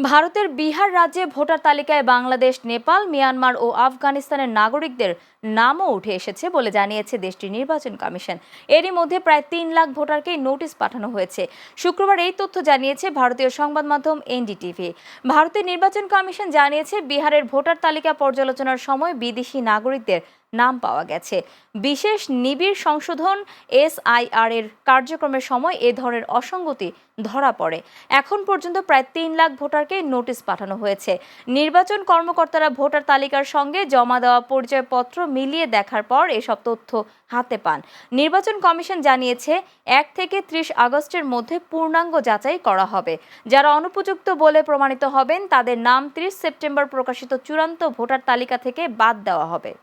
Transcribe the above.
ভারতের বিহার রাজ্যে ভোটার তালিকায় বাংলাদেশ, নেপাল, মিয়ানমার ও আফগানিস্তানের নাগরিকদের নামও উঠে এসেছে বলে জানিয়েছে দেশটির নির্বাচন কমিশন। এরই মধ্যে প্রায় 3 লাখ ভোটারকে নোটিশ পাঠানো হয়েছে। শুক্রবার এই তথ্য জানিয়েছে ভারতীয় সংবাদ মাধ্যম এনডিটিভি। ভারতের নির্বাচন কমিশন জানিয়েছে, বিহারের ভোটার তালিকা পর্যালোচনার সময় বিদেশি নাগরিকদের নাম পাওয়া গেছে। বিশেষ নিবিড় সংশোধন এসআইআর এর কার্যক্রমের সময় এ ধরনের অসঙ্গতি ধরা পড়ে। এখন পর্যন্ত প্রায় 3 লাখ ভোটারকে নোটিশ পাঠানো হয়েছে। নির্বাচন কর্মকর্তারা ভোটার তালিকার সঙ্গে জমা দেওয়া পরিচয়পত্র মিলিয়ে দেখার পর এসব তথ্য হাতে পান। নির্বাচন কমিশন জানিয়েছে, 1 থেকে 30 আগস্টের মধ্যে পূর্ণাঙ্গ যাচাই করা হবে। যারা অনুপযুক্ত বলে প্রমাণিত হবেন তাদের নাম 30 সেপ্টেম্বর প্রকাশিত চূড়ান্ত ভোটার তালিকা থেকে বাদ দেওয়া হবে।